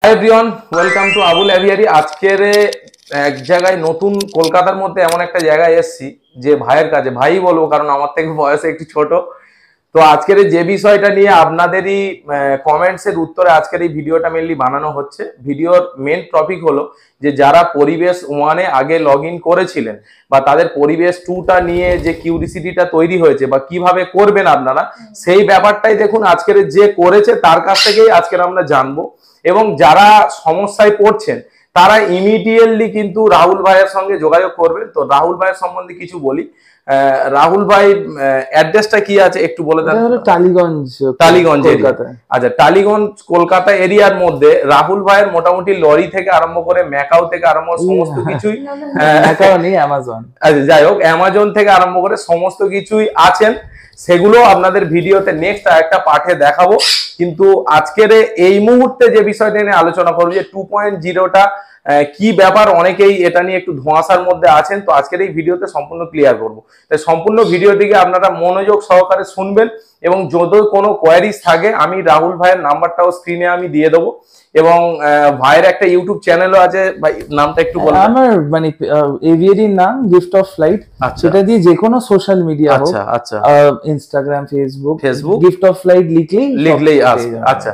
Hi everyone, welcome to Abul aviary. আজকের এক জায়গায় নতুন কলকাতার মধ্যে এমন একটা জায়গায় এসেছি যে ভাইয়ের কাছে, ভাই বলবো কারণ আমার থেকে বয়সে একটু ছোট। তো আজকের যে বিষয়টা নিয়ে আপনাদেরই কমেন্টস এর উত্তরে আজকের এই ভিডিওটা মেনলি বানানো হচ্ছে। ভিডিওর মেন টপিক হলো যে যারা পরিবেশ ওয়ানে আগে লগ ইন করেছিলেন বা তাদের পরিবেশ টুটা নিয়ে যে কিউরিসিটিটা তৈরি হয়েছে বা কিভাবে করবেন আপনারা, সেই ব্যাপারটাই দেখুন আজকের যে করেছে তার কাছ থেকেই আজকের আমরা জানবো। এবং যারা সমস্যায় পড়ছেন তারা ইমিডিয়েটলি কিন্তু রাহুল ভাইয়ের সঙ্গে যোগাযোগ করবেন। তো রাহুল ভাইয়ের সম্বন্ধে কিছু বলি। রাহুল ভাই অ্যাড্রেসটা কি আছে একটু বলে দেন। টালিগঞ্জ, টালিগঞ্জ এরিয়া। আচ্ছা, টালিগঞ্জ কলকাতা এরিয়ার মধ্যে রাহুল ভাইয়ের মোটামুটি লরি থেকে আরম্ভ করে ম্যাকাও থেকে আরম্ভ সমস্ত কিছুই, অ্যামাজন, আচ্ছা যাই হোক, অ্যামাজন থেকে আরম্ভ করে সমস্ত কিছুই আছেন। সেগুলো আপনাদের ভিডিওতে নেক্সট একটা পাঠে দেখাবো। কিন্তু আজকের এই মুহূর্তে যে বিষয়টা নিয়ে আলোচনা করবো যে 2.0টা কি ব্যাপার, অনেকেই এটা নিয়ে একটু ধোঁয়াশার মধ্যে আছেন। তো আজকের এই ভিডিওতে সম্পূর্ণ ক্লিয়ার করবো। তাই সম্পূর্ণ ভিডিওটিকে আপনারা মনোযোগ সহকারে শুনবেন এবং যদি কোনো কোয়ারিজ থাকে আমি রাহুল ভাইয়ের নাম্বারটাও স্ক্রিনে আমি দিয়ে দেবো। এবং ভাইয়ের একটা ইউটিউব চ্যানেলও আছে, ভাই নামটা একটু বলুন। আমার মানে এভিয়ারির নাম গিফট অফ ফ্লাইট। সেটা দিয়ে যে কোনো সোশ্যাল মিডিয়া, আচ্ছা আচ্ছা, Instagram, Facebook gift of flight লিখলেই আসবে। আচ্ছা,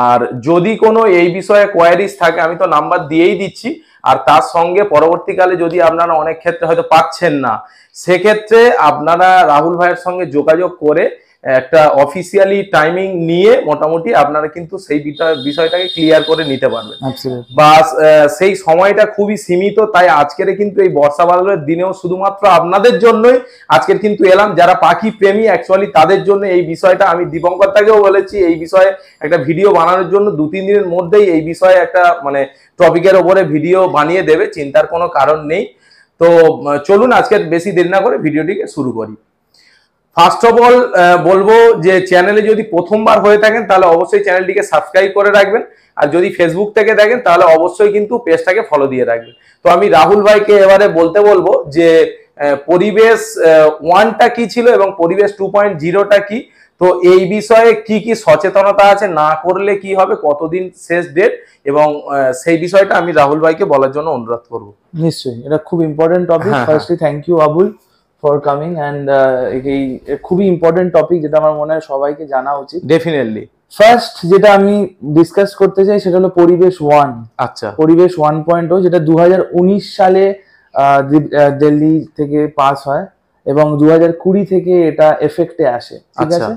আর যদি কোনো এই বিষয়ে কোয়ারিজ থাকে আমি তো নাম্বার দিয়েই দিচ্ছি। আর তার সঙ্গে পরবর্তীকালে যদি আপনারা অনেক ক্ষেত্রে হয়তো পাচ্ছেন না, সেক্ষেত্রে আপনারা রাহুল ভাইয়ের সঙ্গে যোগাযোগ করে একটা অফিসিয়ালি টাইমিং নিয়ে মোটামুটি আপনারা কিন্তু সেই বিষয়টাকে ক্লিয়ার করে নিতে পারবেন। বা সেই সময়টা খুবই সীমিত। তাই আজকের কিন্তু এই বর্ষা বাদলের দিনেও শুধুমাত্র আপনাদের জন্যই আজকের কিন্তু এলাম, যারা পাখি প্রেমী অ্যাকচুয়ালি তাদের জন্য এই বিষয়টা। আমি দীপঙ্করটাকেও বলেছি এই বিষয়ে একটা ভিডিও বানানোর জন্য, 2-3 দিনের মধ্যেই এই বিষয়ে একটা মানে টপিকের ওপরে ভিডিও বানিয়ে দেবে, চিন্তার কোনো কারণ নেই। তো চলুন আজকে বেশি দেরি না করে ভিডিওটিকে শুরু করি। ফার্স্ট অফ অল বলবো যে চ্যানেলে যদি প্রথমবার হয়ে থাকেন তাহলে অবশ্যই চ্যানেলটিকে সাবস্ক্রাইব করে রাখবেন। আর যদি ফেসবুক থেকে দেখেন তাহলে অবশ্যই কিন্তু পেজটাকে ফলো দিয়ে রাখবেন। তো আমি রাহুল ভাইকে এবারে বলতে বলবো যে পরিবেশ ওয়ানটা কি ছিল এবং পরিবেশ 2.0টা কি, তো এই বিষয়ে কি কি সচেতনতা আছে, না করলে কি হবে, কতদিন শেষ ডেট, এবং সেই বিষয়টা আমি রাহুল ভাইকে বলার জন্য অনুরোধ করবো। নিশ্চয়ই, এটা খুব important topic. Firstly thank you Abul for coming, and এই খুবই ইম্পর্টেন্ট টপিক যেটা আমার মনে হয় সবাইকে জানা উচিত। ডেফিনেটলি। ফার্স্ট যেটা আমি ডিসকাস করতে চাই সেটা হলো পরিবেশ ওয়ান। আচ্ছা, পরিবেশ 1.0 যেটা 2019 সালে দিল্লি থেকে পাস হয় এবং 2020 থেকে এটা এফেক্টে আসে। ঠিক আছে,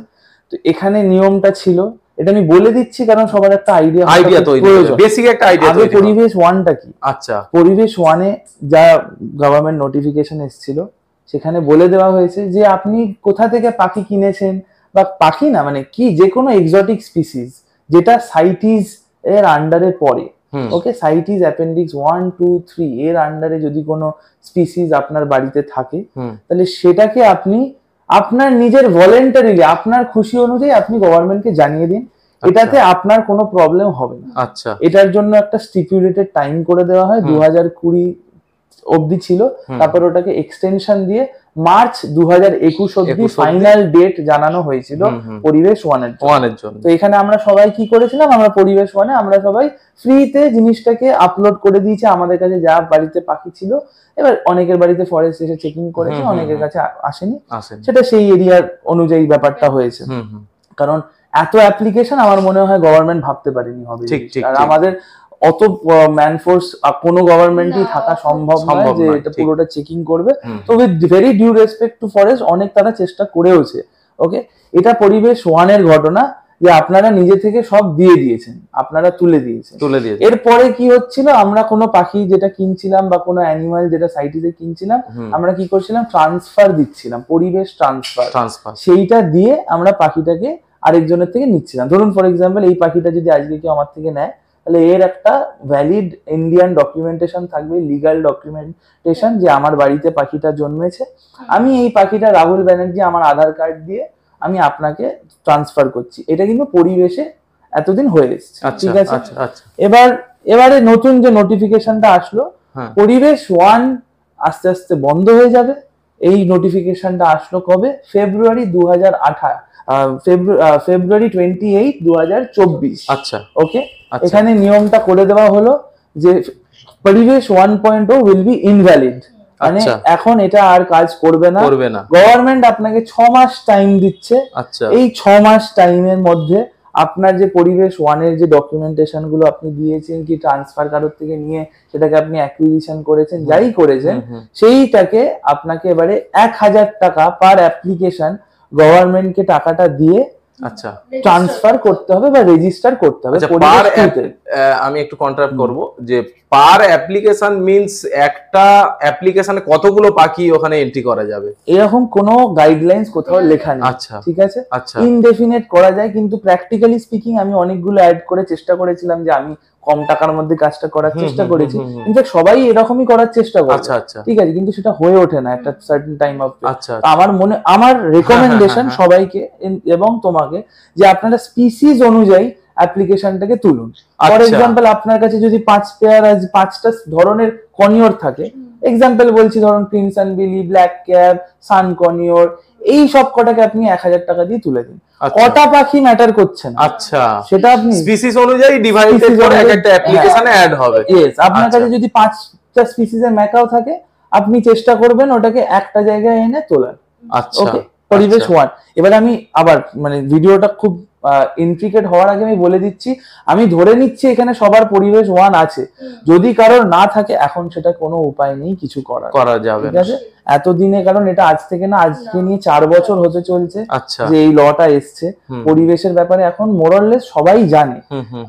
তো এখানে নিয়মটা ছিল, এটা আমি বলে দিচ্ছি কারণ সবার একটা আইডিয়া তৈরি হবে, বেসিক একটা আইডিয়া তৈরি। পরিবেশ ওয়ানটা কি? আচ্ছা, পরিবেশ ওয়ানে যা গভর্নমেন্ট নোটিফিকেশন এসেছিল সেখানে বলে দেওয়া হয়েছে যে আপনি কোথা থেকে পাখি কিনেছেন, বা পাখি না মানে কি, যে কোনো এক্সোটিক স্পিসিস যেটা সাইটিস এর আন্ডারে পড়ে, ওকে, সাইটিস অ্যাপেন্ডিক্স 1, 2, 3 এর আন্ডারে যদি কোনো স্পিসিস আপনার বাড়িতে থাকে তাহলে সেটাকে আপনি আপনার নিজের ভলেন্টারিলি আপনার খুশি অনুযায়ী আপনি গভর্নমেন্টকে জানিয়ে দিন। এটাতে আপনার কোনো প্রবলেম হবে না। আচ্ছা, এটার জন্য একটা স্টিপুলেটেড টাইম করে দেওয়া হয়, 2020 অবধি ছিল, তারপর ওটাকে এক্সটেনশন দিয়ে মার্চ 2021 অবধি ফাইনাল ডেট জানানো হয়েছিল পরিবেশ ওয়ানের জন্য। তো এখানে আমরা সবাই কি করেছিলাম, আমরা পরিবেশ ওয়ানে আমরা সবাই ফ্রিতে জিনিসটাকে আপলোড করে দিয়েছি আমাদের কাছে যা বাড়িতে পাখি ছিল। এবার অনেকের বাড়িতে ফরেস্ট এসে চেকিং করেছে, অনেকের কাছে আসেনি, সেটা সেই এরিয়ার অনুযায়ী ব্যাপারটা হয়েছে। কারণ এত অ্যাপ্লিকেশন আমার মনে হয় গভর্নমেন্ট ভাবতে পারেনি হবে। আর আমাদের অত ম্যানফোর্স কোনো গভর্নমেন্টই থাকা সম্ভব নয় যে এটা পুরোটা চেকিং করবে। তো with very due respect to forest, অনেক তারা চেষ্টা করেওছে। ওকে, এটা পরিবেশ ওয়ানের ঘটনা যে আপনারা নিজে থেকে সব দিয়ে দিয়েছেন, আপনারা তুলে দিয়েছেন। এরপরে কি হচ্ছিল, আমরা কোনো পাখি যেটা কিনছিলাম বা কোনো অ্যানিমাল যেটা সাইটিতে কিনছিলাম, আমরা কি করছিলাম, ট্রান্সফার দিচ্ছিলাম, পরিবেশ ট্রান্সফার। সেইটা দিয়ে আমরা পাখিটাকে আরেকজনের থেকে নিচ্ছিলাম। ধরুন ফর এক্সাম্পল এই পাখিটা যদি আজকে কেউ আমার থেকে নেয় তাহলে এর একটা ভ্যালিড ইন্ডিয়ান ডকুমেন্টেশন থাকবে, লিগাল ডকুমেন্টেশন যে আমার বাড়িতে পাখিটা জন্মেছে, আমি এই পাখিটা রাহুল ব্যানার্জি আমার আধার কার্ড দিয়ে আমি আপনাকে ট্রান্সফার করছি। এটা কিন্তু পরিবেশে এতদিন হয়ে এসেছে। ঠিক আছে, এবারে নতুন যে নোটিফিকেশনটা আসলো, পরিবেশ ওয়ান আস্তে আস্তে বন্ধ হয়ে যাবে। এই নোটিফিকেশনটা আসলো কবে? ফেব্রুয়ারি ফেব্রুয়ারি 28, 2024। আচ্ছা ওকে, আচ্ছা এখানে নিয়মটা করে দেওয়া হলো যে পরিবেশ 1.0 উইল বি ইনভ্যালিড, মানে আচ্ছা। এখন এটা আর কাজ করবে না। গভর্নমেন্ট আপনাকে 6 মাস টাইম দিচ্ছে। আচ্ছা এই 6 মাস টাইমের মধ্যে আপনার যে পরিবেশ 1 এর যে ডকুমেন্টেশন গুলো আপনি দিয়েছেন, কি ট্রান্সফার কারোর থেকে নিয়ে সেটাকে আপনি অ্যাকুইজিশন করেছেন, যাই করেছেন, সেইটাকে আপনাকে এবারে 1000 টাকা পার অ্যাপ্লিকেশন গভর্নমেন্টকে টাকাটা দিয়ে আচ্ছা ট্রান্সফার করতে হবে বা রেজিস্টার করতে হবে। আমি একটু কন্ট্রাক্ট করব যে পার অ্যাপ্লিকেশন মিন্স একটা অ্যাপ্লিকেশনে কতগুলো পাখি ওখানে এন্ট্রি করা যাবে, এরকম কোনো গাইডলাইন্স কোথাও লেখা নেই। আচ্ছা ঠিক আছে, আচ্ছা ইনডেফিনিট করা যায়, কিন্তু প্র্যাকটিক্যালি স্পিকিং আমি অনেকগুলো অ্যাড করে চেষ্টা করেছিলাম যে আমি কম টাকার মধ্যে কাজটা করার চেষ্টা করেছি। ইনফ্যাক্ট সবাই এরকমই করার চেষ্টা করে। আচ্ছা আচ্ছা ঠিক আছে, কিন্তু সেটা হয়ে ওঠে না একটা সার্টেন টাইম অফ। আচ্ছা আমার রেকমেন্ডেশন সবাইকে এবং তোমাকে যে আপনারা স্পিসিস অনুযায়ী অ্যাপ্লিকেশনটাকে তুলুন। ফর এক্সাম্পল, আপনার কাছে যদি 5টা ধরনের কনিওর থাকে, এক্সাম্পল বলছি, ধরুন ক্রিমসন বিলি, ব্ল্যাক ক্যাপ, সান কনিওর, এই সব কটাকে আপনি 1000 টাকা দিয়ে তুলে দিন। কটা পাখি ম্যাটার করছে না। আচ্ছা, সেটা আপনি স্পিসিস অনুযায়ী ডিভাইডেড করে একটা অ্যাপ্লিকেশনে অ্যাড হবে। यस, আপনার কাছে যদি 5টা স্পিসিসের ম্যাকাও থাকে, আপনি চেষ্টা করবেন ওটাকে একটা জায়গায় এনে তোলার। আচ্ছা, ওকে, পরিবেশ 1। এবার আমি আবার মানে ভিডিওটা খুব ইন্ট্রিকেট হওয়ার আগে আমি বলে দিচ্ছি, আমি ধরে নিচ্ছি এখানে সবার পরিবেশ 1 আছে। যদি কারোর না থাকে, এখন সেটা কোনো উপায় নেই কিছু করা যাবে। ঠিক আছে, এতদিনে, কারণ এটা আজ থেকে না, আজকে নিয়ে 4 বছর হতে চলছে যে এই লটা এসছে। পরিবেশের ব্যাপারে এখন মোরাললেস সবাই জানে।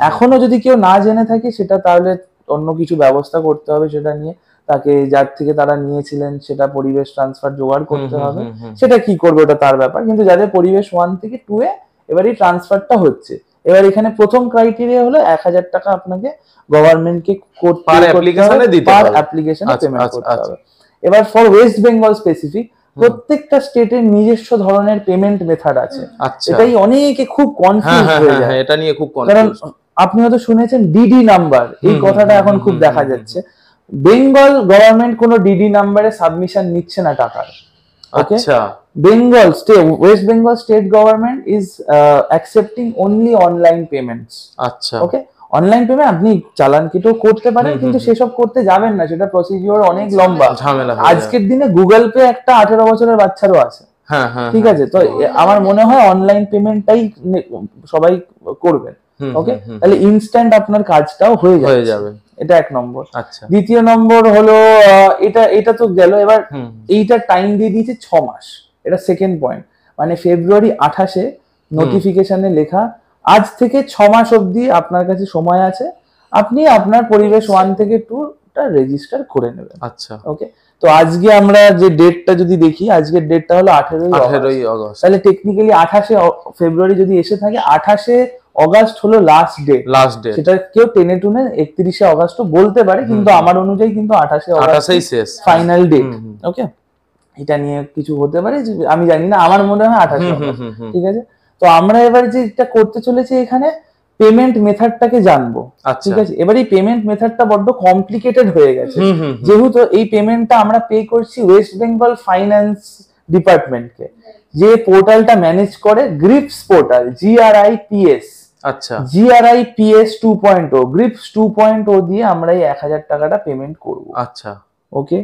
এখনো যদি কেউ না জেনে থাকে, সেটা তাহলে অন্য কিছু ব্যবস্থা করতে হবে সেটা নিয়ে। তাকে যার থেকে তারা নিয়েছিলেন সেটা পরিবেশ ট্রান্সফার জোগাড় করতে হবে। সেটা কি করবে ওটা তার ব্যাপার, কিন্তু যাদের পরিবেশ 1 থেকে 2 এ এবারে ট্রান্সফারটা হচ্ছে, এবার এখানে প্রথম ক্রাইটেরিয়া হলো 1000 টাকা আপনাকে গভর্নমেন্টকে পার অ্যাপ্লিকেশনে পেমেন্ট করতে হবে। এবার ফর ওয়েস্ট বেঙ্গল স্পেসিফিক, প্রত্যেকটা স্টেটের নিজস্ব ধরনের পেমেন্ট মেথড আছে। এটাই অনেকে খুব কনফিউজ হয়ে যায়, এটা নিয়ে খুব কারণ আপনি হয়তো শুনেছেন ডিডি নাম্বার, এই কথাটা এখন খুব দেখা যাচ্ছে। বেঙ্গল গভর্নমেন্ট কোনো ডিডি নাম্বারে সাবমিশন নিচ্ছে না টাকার। Okay, Bengal state, west Bengal state government is accepting only online payments. আচ্ছা, ওকে, অনলাইন পেমেন্ট আপনি চালান কেটেও করতে পারেন, কিন্তু সেসব করতে যাবেন না, সেটা প্রসিডিওর অনেক লম্বা, ঝামেলা। আজকের দিনে গুগল পে একটা 18 বছরের বাচ্চারও আছে। ঠিক আছে, তো আমার মনে হয় অনলাইন পেমেন্টটাই সবাই করবেন। ওকে, তাহলে ইনস্ট্যান্ট আপনার কাজটাও হয়ে যাবে। এটা 1 নম্বর। আচ্ছা, দ্বিতীয় নম্বর হলো এটা তো গেল। এবার এইটা টাইম দিয়ে দিয়েছে 6 মাস, এটা সেকেন্ড পয়েন্ট। মানে ফেব্রুয়ারি 28-এ নোটিফিকেশনে লেখা, আজ থেকে 6 মাস অবধি আপনার কাছে সময় আছে, আপনি আপনার পরিবেশ 1 থেকে 2টা রেজিস্টার করে নেবেন। আচ্ছা, ওকে, তো আজকে আমরা যে ডেটটা যদি দেখি, আজকের ডেটটা হলো 18ই অগস্ট। তাহলে টেকনিক্যালি 28শে ফেব্রুয়ারি যদি এসে থাকে, 28শে অগস্ট হলো লাস্ট ডেট। সেটা কেউ টেনে টুনে 31শে অগস্ট বলতে পারে, কিন্তু আমার অনুযায়ী কিন্তু 28শে অগস্ট ফাইনাল ডেট। ওকে, এটা নিয়ে কিছু হতে পারে, আমি জানি না, আমার মনে হয় 28শে অগস্ট। ঠিক আছে, তো আমরা এবার যেটা করতে চলেছি, এখানে পেমেন্ট মেথডটাকে জানবো। ঠিক আছে, এবার এই পেমেন্ট মেথডটা বড্ড কমপ্লিকেটেড হয়ে গেছে, যেহেতু এই পেমেন্টটা আমরা পে করছি ওয়েস্ট বেঙ্গল ফাইন্যান্স ডিপার্টমেন্টকে, যে পোর্টালটা ম্যানেজ করে গ্রিপস পোর্টাল, GRIPS। আচ্ছা, GRIPS 2.0, গ্রিপস 2.0 দিয়ে আমরা এই 1000 টাকাটা পেমেন্ট করব। আচ্ছা, ওকে,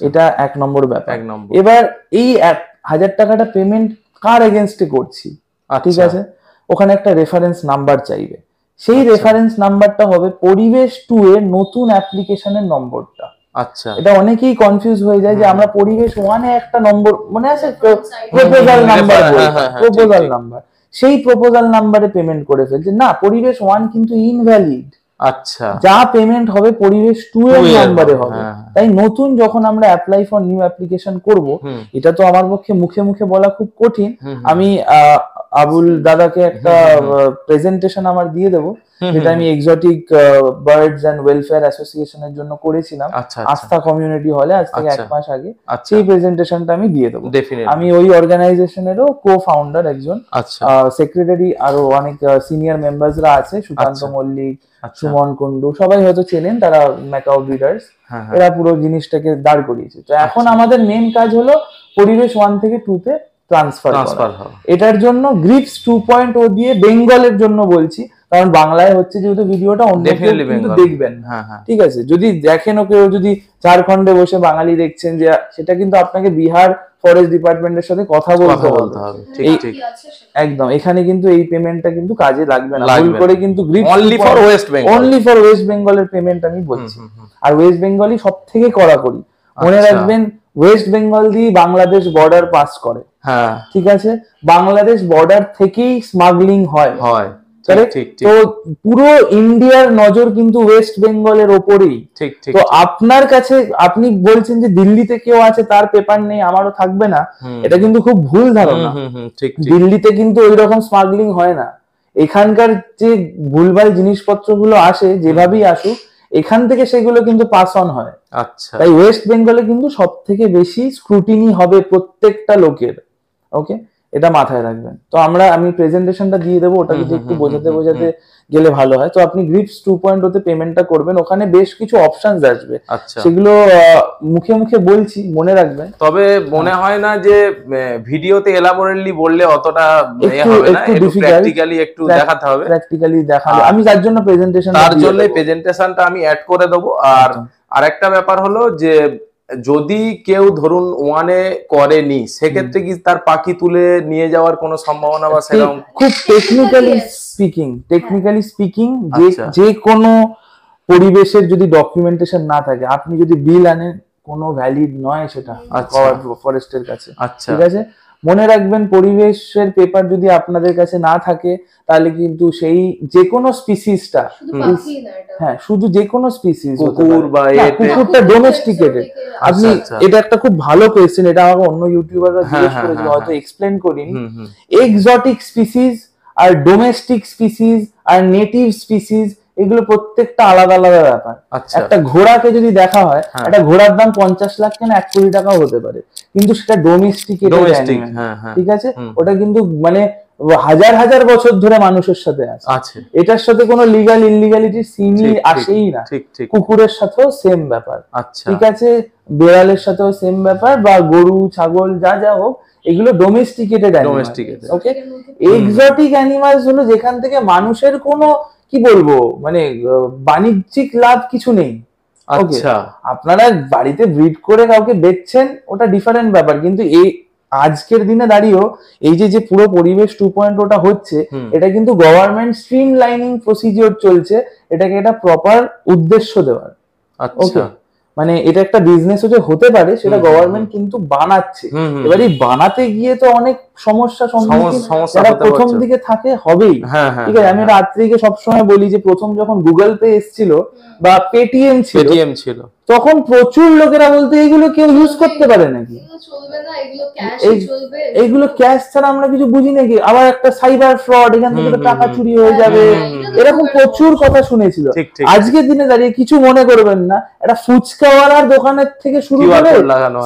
এটা 1 নম্বর ব্যাপার। এবার এই 1000 টাকাটা পেমেন্ট কার এগেইনস্টে করছি? ঠিক আছে, ওখানে একটা রেফারেন্স নাম্বার চাইবে, সেই রেফারেন্স নাম্বারটা হবে পরিবেশ 2 এর নতুন অ্যাপ্লিকেশনের নম্বরটা। আচ্ছা, এটা অনেকেই কনফিউজ হয়ে যায় যে আমরা পরিবেশ 1 এ একটা নম্বর মনে আছে, প্রপোজাল নাম্বার, সেই প্রপোজাল নাম্বারে পেমেন্ট করে ফেলছে না, পরিবেশ 1 কিন্তু ইনভ্যালিড। আচ্ছা, যা পেমেন্ট হবে পরিবেশ 2 এর নম্বরে হবে। তাই নতুন যখন আমরা অ্যাপ্লাই ফর নিউ অ্যাপ্লিকেশন করব, এটা তো আমার পক্ষে মুখে মুখে বলা খুব কঠিন। আমি আবুল দাদাকে একটা প্রেজেন্টেশন আমার দিয়ে দেবো, যেটা আমি এক্সোটিক বার্ডস এন্ড ওয়েলফেয়ার অ্যাসোসিয়েশনের জন্য করেছিলাম আস্থা কমিউনিটি হলে আজ থেকে 1 মাস আগে। সেই প্রেজেন্টেশনটা আমি দিয়ে দেবো। আমি ওই অর্গানাইজেশনেরও কো-ফাউন্ডার একজন, সেক্রেটারি আরো অনেক সিনিয়র মেম্বারসরা আছে, সুকান্ত মল্লিক, সুমন কুন্ডু, সবাই হয়তো চেনেন, তারা ম্যাকাও ব্রিডার্স, এরা পুরো জিনিসটাকে দাঁড় করিয়েছে। তো এখন আমাদের মেন কাজ হলো পরিবেশ 1 থেকে 2 তে ট্রান্সফার হয়। এটার জন্য গ্রিপস 2.0 দিয়ে বেঙ্গলের জন্য বলছি, কারণ বাংলায় হচ্ছে যেহেতু ভিডিওটা অন্য কেউ কিন্তু দেখবেন না, ঠিক আছে? যদি দেখেন কেউ যদি ঝাড়খণ্ডে বসে বাঙালি দেখছেন, যে সেটা কিন্তু আপনাকে বিহার ফরেস্ট ডিপার্টমেন্টের সাথে কথা বলতে হবে। একদম, এখানে কিন্তু এই পেমেন্টটা কিন্তু কাজে লাগবে না, ভুল করে কিন্তু অনলি ফর ওয়েস্ট বেঙ্গলের পেমেন্ট আমি বলছি। আর ওয়েস্ট বেঙ্গলই সব থেকে কড়াকড়ি, মনে রাখবেন ওয়েস্ট বেঙ্গল দিয়ে বাংলাদেশ বর্ডার পাস করে, ঠিক আছে? বাংলাদেশ বর্ডার থেকেই স্মাগলিং হয়। তো পুরো ইন্ডিয়ার নজর কিন্তু ওয়েস্ট বেঙ্গলের ওপরেই। তো আপনার কাছে আপনি বলছেন যে দিল্লিতে কেউ আছে তার পেপার নেই, আমারও থাকবে না, এটা কিন্তু খুব ভুল ধারণা। দিল্লিতে কিন্তু ওই রকম স্মাগলিং হয় না। এখানকার যে ভুলভাল জিনিসপত্রগুলো আসে, যেভাবেই আসুক, এখান থেকে সেগুলো কিন্তু পাস অন হয়। আচ্ছা, তাই ওয়েস্ট বেঙ্গলে কিন্তু সব থেকে বেশি স্ক্রুটিনি হবে প্রত্যেকটা লোকের। ওকে, এটা মাথায় রাখবেন। তো আমি প্রেজেন্টেশনটা দিয়ে দেবো, ওটা যদি একটু বোঝাতে গেলে ভালো হয়। তো আপনি গ্রিপস 2.0 তে পেমেন্টটা করবেন, ওখানে বেশ কিছু অপশনস আসবে, সেগুলো মুখে মুখে বলছি, মনে রাখবেন। তবে মনে হয় না যে ভিডিওতে এলাবোরেটলি বললে অতটা হবে না, একটু প্র্যাকটিক্যালি একটু দেখাতে হবে। প্র্যাকটিক্যালি দেখালে আমি তার জন্য প্রেজেন্টেশনটা আমি অ্যাড করে দেবো। আর আরেকটা ব্যাপার হলো যে যদি কেউ ধরুন ওয়ানে করেনি, সেক্ষেত্রে কি তার পাখি তুলে নিয়ে যাওয়ার কোনো সম্ভাবনা বা সেরকম? খুব টেকনিক্যালি স্পিকিং যে কোনো পরিবেশের যদি ডকুমেন্টেশন না থাকে, আপনি যদি বিল আনেন, কোনো ভ্যালিড নয় সেটা ফরেস্টের কাছে, ঠিক আছে? মনে রাখবেন, পরিবেশের পেপার যদি আপনাদের কাছে না থাকে, তাহলে কিন্তু সেই যে কোনো স্পিসিসটা, শুধু যে কোনো স্পিসিস, কুকুরটা ডোমেস্টিকেটেড। আপনি এটা একটা খুব ভালো কোয়েশ্চেন, এটা আমাকে অন্য ইউটিউবাররা জিজ্ঞেস করেছিল, হয়তো এক্সপ্লেন করিনি। এক্সোটিক স্পিসিস আর ডোমেস্টিক স্পিসিস আর নেটিভ স্পিসিস, এগুলো প্রত্যেকটা আলাদা আলাদা ব্যাপার। একটা ঘোড়াকে যদি দেখা হয়, একটা ঘোড়ার দাম 50 লাখ কেন 1 কোটি টাকাও হতে পারে, কিন্তু সেটা ডোমেস্টিকেটেড, ঠিক আছে? ওটা কিন্তু মানে হাজার হাজার বছর ধরে মানুষের সাথে আছে, এটার সাথে কোনো লিগাল ইনলিগালিটি সিনই আসেই না। কুকুরের সাথেও সেম ব্যাপার, ঠিক আছে? বেড়ালের সাথেও সেম ব্যাপার, বা গরু ছাগল যা যা হোক, এগুলো ডোমেস্টিকেটেড অ্যানিমাল। ওকে, এক্সোটিক অ্যানিমালস হলো যেখান থেকে মানুষের কোনো কি বলবো, মানে বাণিজ্যিক লাভ কিছু নেই। আচ্ছা, আপনারা বাড়িতে ব্রিড করে কাউকে বেচছেন, ওটা ডিফারেন্ট ব্যাপার। কিন্তু এই আজকের দিনে দাঁড়িয়েও এই যে পুরো পরিবেশ 2.0টা হচ্ছে, এটা কিন্তু গভর্নমেন্ট স্ট্রিমলাইনিং প্রসিজিওর চলছে, এটাকে একটা প্রপার উদ্দেশ্য দেওয়ার। আচ্ছা, মানে এটা একটা বিজনেস হতে পারে, সেটা গভর্নমেন্ট কিন্তু বানাচ্ছে। এবার এই বানাতে গিয়ে তো অনেক সমস্যা যারা প্রথম দিকে থাকে হবেই, ঠিক আছে? আমি রাত্রিকে সবসময় বলি যে প্রথম যখন গুগল পে এসেছিল বা পেটিএম ছিল, তখন প্রচুর লোকেরা বলতে এগুলো কেউ ইউজ করতে পারে নাকি, এইগুলো ক্যাশ ছাড়া আমরা কিছু বুঝি নাকি, আবার একটা সাইবার ফ্রড, এখান থেকে টাকা চুরি হয়ে যাবে, এরকম প্রচুর কথা শুনেছিল। আজকের দিনে দাঁড়িয়ে কিছু মনে করবেন না, একটা ফুচকাওয়ালার দোকানের থেকে শুরু করে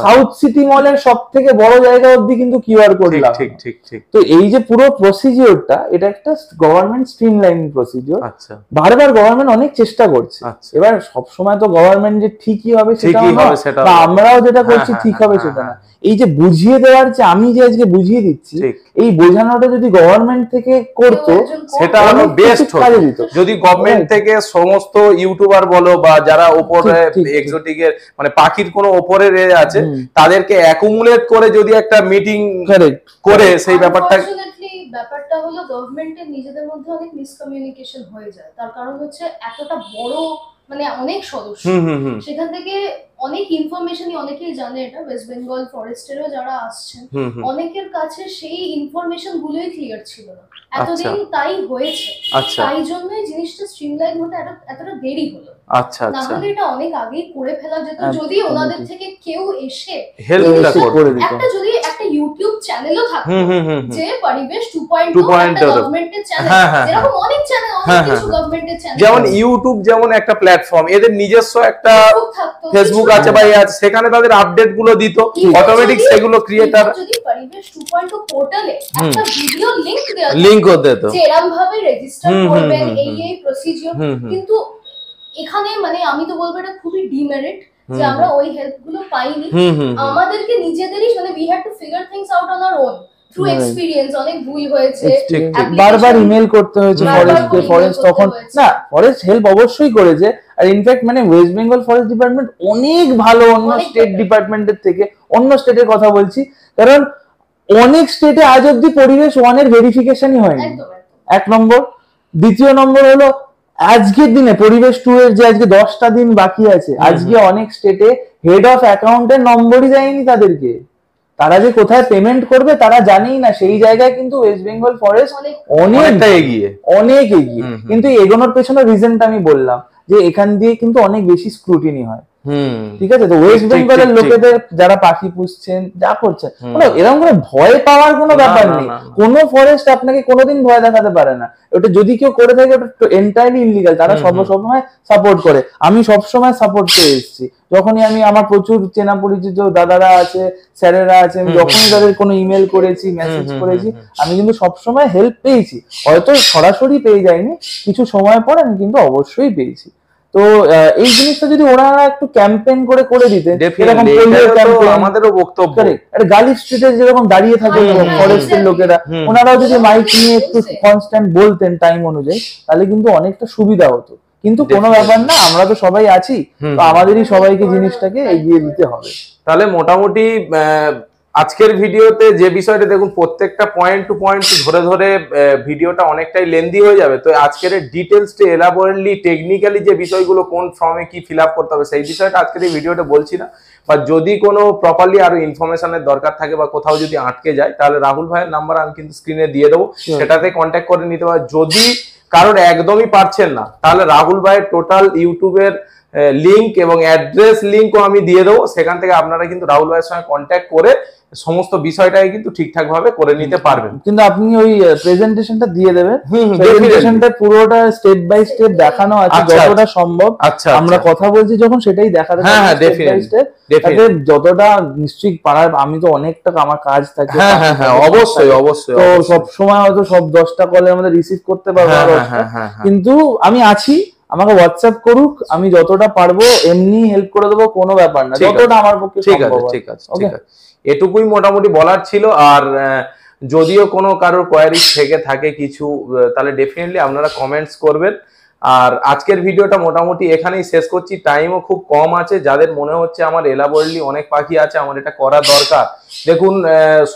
সাউথ সিটি মলের সব থেকে বড় জায়গা অবধি কিন্তু কিউআর কোড লাগানো। তো এই যে পুরো প্রসিজিওরটা, এটা একটা গভর্নমেন্ট স্ট্রিমলাইনিং প্রসিজিওর। বারবার গভর্নমেন্ট অনেক চেষ্টা করছে। এবার সবসময় তো গভর্নমেন্ট যে ঠিকই হবে সেটা না, আমরাও যেটা করছি ঠিক হবে সেটা না। এই যে বুঝিয়ে দেওয়ার যে আমি যে আজকে বুঝিয়ে দিচ্ছি, এই বোঝানোটা যদি গভর্নমেন্ট থেকে করতো, সেটা আরো বেস্ট হতো। যদি গভর্নমেন্ট থেকে সমস্ত ইউটিউবার বলো বা যারা উপরে এক্সোটিকের মানে পাখির কোনো উপরে আছে, তাদেরকে অ্যাকুমুলেট করে যদি একটা মিটিং করে সেই ব্যাপারটা হলো গভর্নমেন্টের নিজেদের মধ্যে অনেক মিসকমিউনিকেশন হয়ে যায়। তার কারণ হচ্ছে এতটা বড় মানে অনেক সদস্য, সেখান থেকে অনেক ইনফরমেশনই অনেকেই জানে। এটা ওয়েস্ট বেঙ্গল ফরেস্টেরও যারা আসছেন, অনেকের কাছে সেই ইনফরমেশন গুলোই ক্লিয়ার ছিল না এতদিন, তাই হয়েছে। তাই জন্যই জিনিসটা স্ট্রিমলাইন হতে এতটা দেরি হলো। না হলে এটা অনেক আগেই করে ফেলা যেত, যদি ওনাদের থেকে কেউ এসে একটা যদি একটা ইউটিউব চ্যানেলও থাকতো যে পরিবেশ 2.0 গভর্নমেন্টের চ্যানেল, যেরকম অনেক চ্যানেল, অনেক কিছু গভর্নমেন্টের চ্যানেল, যেমন ইউটিউব যেমন একটা প্ল্যাটফর্ম, এদের নিজস্ব একটা ফেসবুক আছে বা সেখানে তাদের আপডেট গুলো দিত অটোমেটিক, সেগুলো ক্রিয়েটার যদি পরিবেশ 2.0 পোর্টালে একটা ভিডিও লিংক দিত যে এরকম ভাবে রেজিস্টার করবেন, এই প্রসিজিওর, কিন্তু এখানে মানে আমি তো বলবো এটা খুবই ডিমেরিট যে আমরা ওই হেল্প গুলো পাইনি। আমাদেরকে নিজেদেরই মানে we had to figure things out on our own. Through experience অনেক ভুল হয়েছে, বারবার ইমেল করতে হয়েছে ফরেস্টকে, ফরেস্ট তখন না, ফরেস্ট হেল্প অবশ্যই করেছে। আর ইনফ্যাক্ট মানে ওয়েস্ট বেঙ্গল ফরেস্ট ডিপার্টমেন্ট অনেক ভালো অন্য স্টেট ডিপার্টমেন্টের থেকে, অন্য স্টেটের কথা বলছি, কারণ অনেক স্টেটে আজ অব্দি পরিবেশ 1 এর ভেরিফিকেশনই হয়নি, এক নম্বর। দ্বিতীয় নম্বর হলো আজকের দিনে পরিবেশ 2 এর যে আজকে 10টা দিন বাকি আছে, আজকে অনেক স্টেটে হেড অফ অ্যাকাউন্টের নম্বরই দেয়নি তাদেরকে, তারা যে কোথায় পেমেন্ট করবে তারা জানেই না। সেই জায়গায় কিন্তু ওয়েস্ট বেঙ্গল ফরেস্ট অনেকটা এগিয়ে, অনেক এগিয়ে। কিন্তু এগোনোর পেছনে রিজনটা আমি বললাম যে এখান দিয়ে কিন্তু অনেক বেশি স্ক্রুটিনি হয়, ঠিক আছে? তো ওয়েস্ট বেঙ্গলের লোকেদের যারা পাখি পুষছেন, যা করছেন, এরকম করে ভয় পাওয়ার কোনো ব্যাপার নেই। কোনো ফরেস্ট আপনাকে কোনোদিন ভয় দেখাতে পারে না। ওটা যদি কেউ করে থাকে ওটা এন্টায়ারলি ইলিগাল। তারা সবসময় সাপোর্ট করে, আমি সবসময় সাপোর্ট করে এসেছি। যখনই আমি আমার প্রচুর চেনা পরিচিত দাদারা আছে, স্যারেরা আছে, আমি যখনই তাদের কোনো ইমেল করেছি, মেসেজ করেছি, আমি কিন্তু সবসময় হেল্প পেয়েছি। হয়তো সরাসরি পেয়ে যাইনি, কিছু সময় পর আমি কিন্তু অবশ্যই পেয়েছি। তো এই জিনিসটা যদি ওরা একটু ক্যাম্পেইন করে দিতে, আমাদেরও বক্তব্য, গালি স্ট্রিটে যেরকম দাঁড়িয়ে থাকে ফরেস্টের লোকেরা, ওনারাও যদি মাইক নিয়ে একটু কনস্ট্যান্ট বলতেন টাইম অনুযায়ী, তাহলে কিন্তু অনেকটা সুবিধা হতো। কিন্তু কোনো ব্যাপার না, আমরা তো সবাই আছি, তো আমাদেরই সবাইকে জিনিসটাকে এগিয়ে দিতে হবে। তাহলে মোটামুটি আজকের ভিডিওতে যে বিষয়টা দেখুন, প্রত্যেকটা পয়েন্ট টু পয়েন্ট ধরে ধরে ভিডিওটা অনেকটাই লেন্দি হয়ে যাবে। তো আজকের ডিটেলসটা এলাবোরেটলি টেকনিক্যালি যে বিষয়গুলো কোন ফর্মে কি ফিল আপ করতে হবে সেই বিষয়টা আজকের এই ভিডিওটা বলছি না। বা যদি কোনো প্রপারলি আরো ইনফরমেশনের দরকার থাকে বা কোথাও যদি আটকে যায়, তাহলে রাহুল ভাইয়ের নাম্বার আমি কিন্তু স্ক্রিনে দিয়ে দেবো, সেটাতে কন্ট্যাক্ট করে নিতে পারবে। যদি কারণ একদমই পারছেন না, তাহলে রাহুল ভাইয়ের টোটাল ইউটিউবের লিঙ্ক এবং অ্যাড্রেস লিঙ্কও আমি দিয়ে দেবো, সেখান থেকে আপনারা কিন্তু রাহুল ভাইয়ের সঙ্গে কন্ট্যাক্ট করে সমস্ত বিষয়টাই কিন্তু ঠিকঠাক ভাবে করে নিতে পারবেন। কিন্তু আপনি ওই প্রেজেন্টেশনটা দিয়ে দেবেন, প্রেজেন্টেশনটা পুরোটা স্টেপ বাই স্টেপ দেখানো আছে যতটা সম্ভব। আমরা কথা বলছি যখন সেটাই দেখাতে হবে, হ্যাঁ ডেফিনেটলি যতটা নিশ্চয়ই পারার। আমি তো অনেকটা আমার কাজ থাকে, হ্যাঁ অবশ্যই অবশ্যই, তো সব সময় হয়তো সব 10টা কলে আমাদের রিসিভ করতে পারবো, কিন্তু আমি আছি, আমাকে হোয়াটসঅ্যাপ করুক, আমি যতটা পারবো এমনি হেল্প করে দেবো, কোনো ব্যাপার না, যতটা আমার পক্ষে সম্ভব। ঠিক আছে, এটুকুই মোটামুটি বলার ছিল। আর যদিও কোনো কারোর কোয়ারি থেকে থাকে কিছু, তাহলে ডেফিনেটলি আপনারা কমেন্টস করবেন। আর আজকের ভিডিওটা মোটামুটি এখানেই শেষ করছি, টাইমও খুব কম আছে। যাদের মনে হচ্ছে আমার এলাবোরেটলি অনেক পাখি আছে, আমার এটা করা দরকার, দেখুন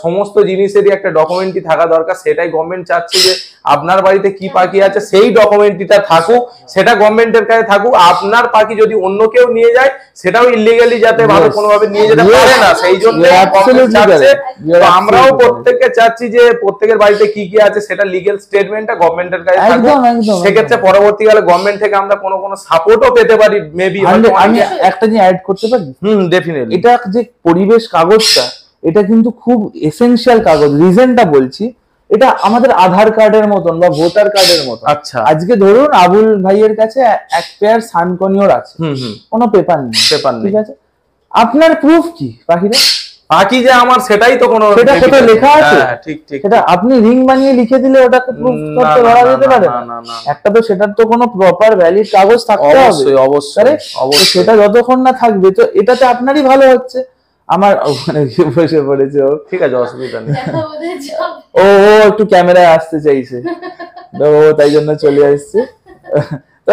সমস্ত জিনিসেরই একটা ডকুমেন্টরি থাকা দরকার। সেটাই গভর্নমেন্ট চাচ্ছে যে আপনার বাড়িতে কি পাখি আছে সেই ডকুমেন্টরিটা থাকুক, সেটা গভর্নমেন্টের কাছে থাকুক। আপনার পাখি যদি অন্য কেউ নিয়ে যায়, সেটাও ইলিগালি যাতে ভাবে কোনোভাবে নিয়ে যেতে পারে না, সেই জন্য আমরাও প্রত্যেককে চাচ্ছি যে প্রত্যেকের বাড়িতে কি কি আছে সেটা লিগেল স্টেটমেন্টটা গভর্নমেন্টের কাছে থাকুক। সেক্ষেত্রে পরবর্তীকালে গভর্নমেন্ট থেকে আমরা কোনো সাপোর্টও পেতে পারি মেবি। আমি একটা জিনিস অ্যাড করতে পারি, ডেফিনেটলি। এটা যে পরিবেশ কাগজটা, এটা কিন্তু খুব এসেনশিয়াল কাগজ। রিজনটা বলছি, এটা আমাদের আধার কার্ডের মতন বা ভোটার কার্ডের মতন। আচ্ছা, আজকে ধরুন আবুল ভাইয়ের কাছে এক পেয়ার সানকনিওর আছে, কোনো পেপার নেই, ঠিক আছে, আপনার প্রুফ কি পাখি যে আমার, সেটাই তো কোনো, সেটা কোথায় লেখা আছে? ঠিক, সেটা আপনি রিং বানিয়ে লিখে দিলে ওটাকে প্রুফ করতে ধরা যেতে পারে না। একটা তো সেটার তো কোনো প্রপার ভ্যালিড কাগজ থাকতে হবে, অবশ্যই। সেটা যতক্ষণ না থাকবে, তো এটাতে আপনারই ভালো হচ্ছে। আমার ওখানে বসে পড়েছে, ও ঠিক আছে, অসুবিধা নেই, ও একটু ক্যামেরায় আসতে চাইছে, তো তাই জন্য চলে আসছে। তো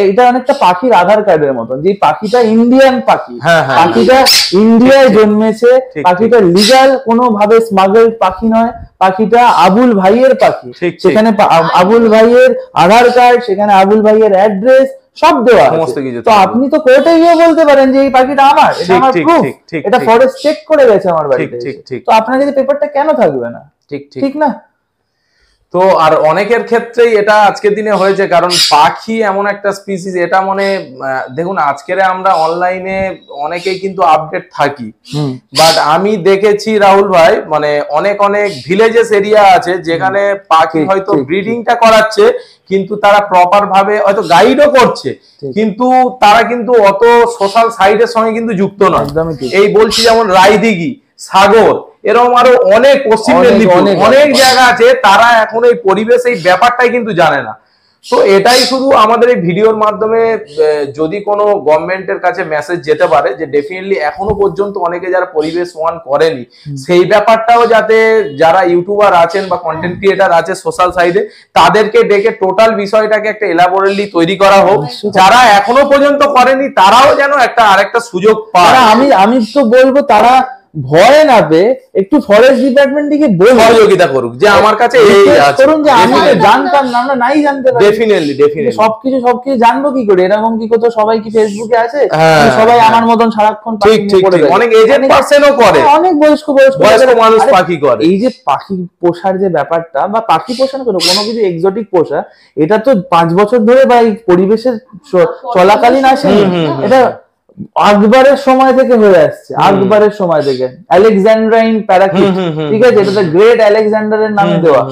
এইটা অনেকটা পাখির আধার কার্ডের মতন, যে পাখিটা ইন্ডিয়ান পাখি, পাখিটা ইন্ডিয়ায় জন্মেছে, পাখিটা লিগাল, কোনো ভাবে স্মাগল পাখি নয়, পাখিটা আবুল ভাইয়ের পাখি। সেখানে আবুল ভাইয়ের আধার কার্ড, সেখানে আবুল ভাইয়ের অ্যাড্রেস সব দেওয়া আছে। তো আপনি তো কোর্টে গিয়ে বলতে পারেন যে এই পাখিটা আমার, এটা আমার প্রুফ, এটা ফরেস্ট চেক করে গেছে আমার বাড়িতে। তো আপনার কাছে পেপারটা কেন থাকবে না? ঠিক না? তো আর অনেকের ক্ষেত্রেই এটা আজকের দিনে হয়েছে, কারণ পাখি এমন একটা স্পিসিস, এটা মানে দেখুন আজকের আমরা অনলাইনে অনেকেই কিন্তু আপডেট থাকি, বাট আমি দেখেছি রাহুল ভাই, মানে অনেক ভিলেজেস এরিয়া আছে যেখানে পাখি হয়তো ব্রিডিংটা করাচ্ছে, কিন্তু তারা প্রপার ভাবে হয়তো গাইডও করছে, কিন্তু তারা কিন্তু অত সোশ্যাল সাইডের সঙ্গে কিন্তু যুক্ত নয়। এই বলছি যেমন রায়দিঘি, সাগর, এরকম আরো অনেক পশ্চিম মেদিনীপুর অনেক জায়গা আছে, তারা এখন এই পরিবেশ এই ব্যাপারটাই কিন্তু জানে না। তো এটাই শুধু আমাদের এই ভিডিওর মাধ্যমে যদি কোনো গভর্নমেন্টের কাছে মেসেজ যেতে পারে যে ডেফিনেটলি এখনো পর্যন্ত অনেকে যারা পরিবেশ ওয়ান করেনি সেই ব্যাপারটাও যাতে যারা ইউটিউবার আছেন বা কন্টেন্ট ক্রিয়েটার আছে সোশ্যাল সাইডে তাদেরকে ডেকে টোটাল বিষয়টাকে একটা এলাবোরেটলি তৈরি করা হোক, যারা এখনো পর্যন্ত করেনি তারাও যেন একটা আরেকটা সুযোগ পায়। আমি তো বলবো তারা ভয় না পেয়ে একটু ফরেস্ট ডিপার্টমেন্টকে সহযোগিতা করুক যে আমার কাছে এই আছে, করুন যে আমি তো জানতাম না, আমরা নাই জানতে পারি। ডেফিনেটলি সবকিছু জানবো কি করে? এরকম কি করতে সবাই কি ফেসবুকে আছে? সবাই আমার মতন সারাক্ষণ ঠিক ঠিক অনেক এজেন্ট পার্সনও করে, অনেক বয়স্ক মানুষ পাখি করে। এই যে পাখি পোষার যে ব্যাপারটা বা পাখি পোষা কোনো কিছু এক্সোটিক পোষা, এটা তো 5 বছর ধরে বা এই পরিবেশের চলাকালীন আসে, এটা আকবরের সময় থেকে হয়ে আসছে, আকবরের সময় থেকে আলেকজান্ড্রাইন প্যারাকিট, ঠিক আছে, এটা তো গ্রেট আলেকজান্ডারের নামে দেওয়া,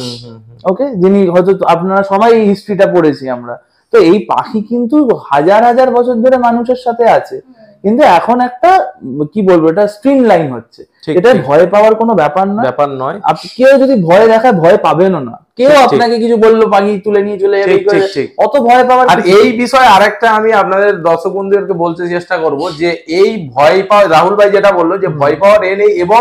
ওকে, যিনি হয়তো আপনারা সবাই এই হিস্ট্রিটা পড়েছি আমরা। তো এই পাখি কিন্তু হাজার হাজার বছর ধরে মানুষের সাথে আছে, কিন্তু এখন একটা কি বলবো এটা স্ট্রিম লাইন হচ্ছে, এটা ভয় পাওয়ার কোনো ব্যাপার নয়। আপনি কেউ যদি ভয় দেখায় ভয় পাবেনও না, কেউ আপনাকে কিছু বললো পাখি তুলে নিয়ে চলে যাবে, অত ভয় পাওয়ার। আর এই বিষয়ে আরেকটা আমি আপনাদের দর্শক বন্ধুদেরকে বলতে চেষ্টা করব যে এই ভয় পাওয়া, রাহুল ভাই যেটা বললো যে ভয় পাওয়ার এ নেই, এবং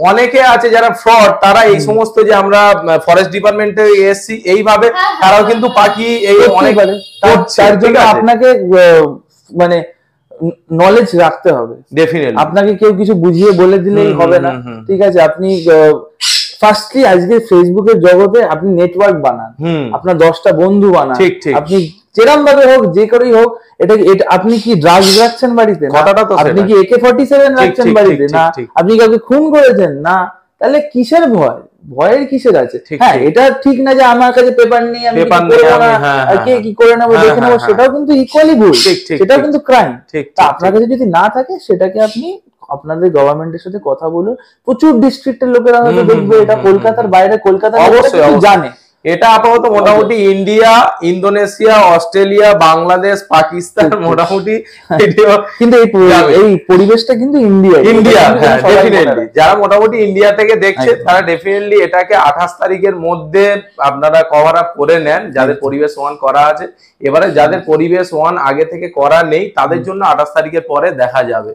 অনেকে আছে যারা ফ্রড, তারা এই সমস্ত যে আমরা ফরেস্ট ডিপার্টমেন্টে এসছি এইভাবে তারাও কিন্তু পাখি এই অনেক, তার জন্য আপনাকে মানে নলেজ রাখতে হবে, ডেফিনেটলি আপনাকে কেউ কিছু বুঝিয়ে বলে দিলেই হবে না, ঠিক আছে। আপনি ফার্স্টলি আজকে ফেসবুকের জগতে আপনি নেটওয়ার্ক বানান, আপনার 10টা বন্ধু বানান, আপনি যেরকম ভাবে হোক যে করেই হোক, এটা আপনি কি ড্রাগস রাখছেন বাড়িতে? আপনি কি AK-47 রাখছেন বাড়িতে? না। আপনি কাউকে খুন করেছেন? না। তাহলে কিসের ভয়? ভয়ের কিসের আছে? হ্যাঁ, এটা ঠিক না যে আমার কাছে পেপার নেই আমি কে কি করে নেবো দেখে নেবো, সেটাও কিন্তু ইকুয়ালি ভুল, সেটাও কিন্তু ক্রাইম। আপনার কাছে যদি না থাকে সেটাকে আপনি আপনাদের গভর্নমেন্টের সাথে কথা বলুন। প্রচুর ডিস্ট্রিক্টের লোকেরা হয়তো দেখবে এটা কলকাতার বাইরে, কলকাতা অবশ্যই জানে। এটা আপাতত মোটামুটি India, Indonesia, Australia, Bangladesh, Pakistan মোটামুটি, কিন্তু এই পরিবেশটা কিন্তু ইন্ডিয়া, হ্যাঁ ডেফিনেটলি যারা মোটামুটি ইন্ডিয়া থেকে দেখছে তারা ডেফিনেটলি এটাকে 28 তারিখের মধ্যে আপনারা কভার আপ করে নেন যাদের পরিবেশ ওয়ান করা আছে। এবারে যাদের পরিবেশ ওয়ান আগে থেকে করা নেই তাদের জন্য 28 তারিখের পরে দেখা যাবে।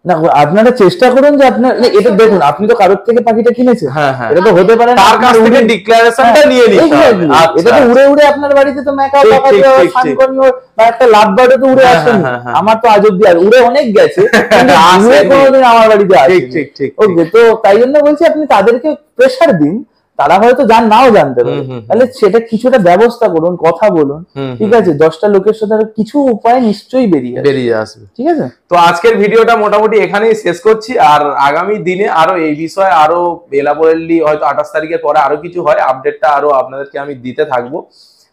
না, আপনারা চেষ্টা করুন যে আপনার এটা দেখুন, আপনি তো কারোর থেকে পাখিটা কিনেছেন, এটা তো হতে পারে তার কাছ থেকে ডিক্লারেশনটা নিয়ে নিতে হবে। এটা তো উড়ে উড়ে আপনার বাড়িতে তো মেকাও পাখা দেওয়া সানকর্মী বা একটা লাভ বার্ডও তো উড়ে আসেন। আমার তো আজ অব্দি উড়ে অনেক গেছে, কিন্তু উড়ে কোনোদিন আমার বাড়িতে আসেনি। ঠিক ওকে, তো তাই জন্য বলছি আপনি তাদেরকে প্রেসার দিন, তারা হয়তো নাও জানতে পারে, তাহলে সেটা কিছুটা ব্যবস্থা করুন, কথা বলুন, ঠিক আছে। 10টা লোকের সাথে কিছু উপায় নিশ্চয়ই বেরিয়ে আসবে, ঠিক আছে। তো আজকের ভিডিওটা মোটামুটি এখানেই শেষ করছি, আর আগামী দিনে আরো এই বিষয়ে আরো এলাবোরেটলি হয়তো 28 তারিখের পরে আরো কিছু হয় আপডেটটা আরো আপনাদেরকে আমি দিতে থাকবো।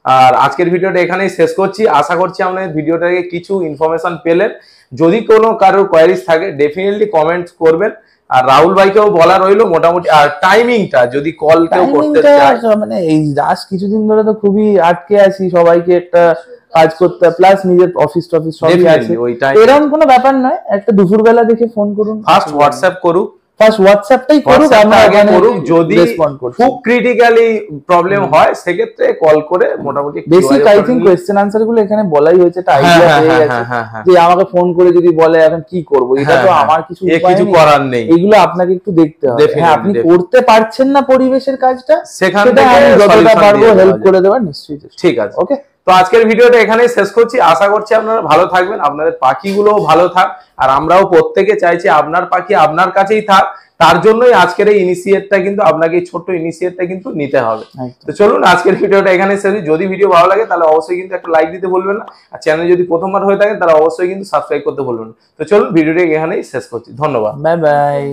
আর আজকের ভিডিওটা এখানেই শেষ করছি, আশা করছি আপনাদের ভিডিওটা থেকে কিছু ইনফরমেশন পেলেন। যদি কোনো কারোর কোয়ারিজ থাকে ডেফিনেটলি কমেন্টস করবেন। আর রাহুল ভাইকেও বলা রইলো মোটামুটি, আর টাইমিংটা যদি কল কেউ করতে চায়, মানে এই লাস্ট কিছুদিন ধরে তো খুবই আটকে আছি, সবাইকে একটা কাজ করতে, প্লাস নিজের অফিস সবই আছে, এরকম কোনো ব্যাপার নয়। একটা দুপুরবেলা দেখে ফোন করুন, ফার্স্ট হোয়াটসঅ্যাপ করুক, ফার্স্ট হোয়াটসঅ্যাপটাই করুক, আমরা আগে করুক। যদি খুব ক্রিটিক্যালি প্রবলেম হয় সেক্ষেত্রে কল করে মোটামুটি basic I think question answer গুলো এখানে বলাই হয়েছে, এটা আইডিয়া হয়ে গেছে যে আমাকে ফোন করে যদি বলে এখন কি করব, এটা তো আমার কিছু করার নেই, এগুলো আপনাকে একটু দেখতে হবে। হ্যাঁ, আপনি করতে পারছেন না পরিবেশের কাজটা, সেখান থেকে আমি যতটা পারবো হেল্প করে দেওয়ার নিশ্চয়ই। ঠিক আছে, ওকে। তো আজকের ভিডিওটা এখানেই শেষ করছি, আশা করছি আপনারা ভালো থাকবেন, আপনাদের পাখিগুলোও ভালো থাক, আর আমরাও প্রত্যেকে চাইছি আপনার পাখি আপনার কাছেই থাক। তার জন্যই আজকের এই ইনিশিয়েটটা কিন্তু আপনাকে, এই ছোট্ট ইনিশিয়েটটা কিন্তু নিতে হবে। তো চলুন আজকের ভিডিওটা এখানে শেষ। যদি ভিডিও ভালো লাগে তাহলে অবশ্যই কিন্তু একটা লাইক দিতে বলবেন না, আর চ্যানেল যদি প্রথমবার হয়ে থাকে তাহলে অবশ্যই কিন্তু সাবস্ক্রাইব করতে বলবেন না। তো চলুন ভিডিওটা এখানেই শেষ করছি, ধন্যবাদ, বাই বাই।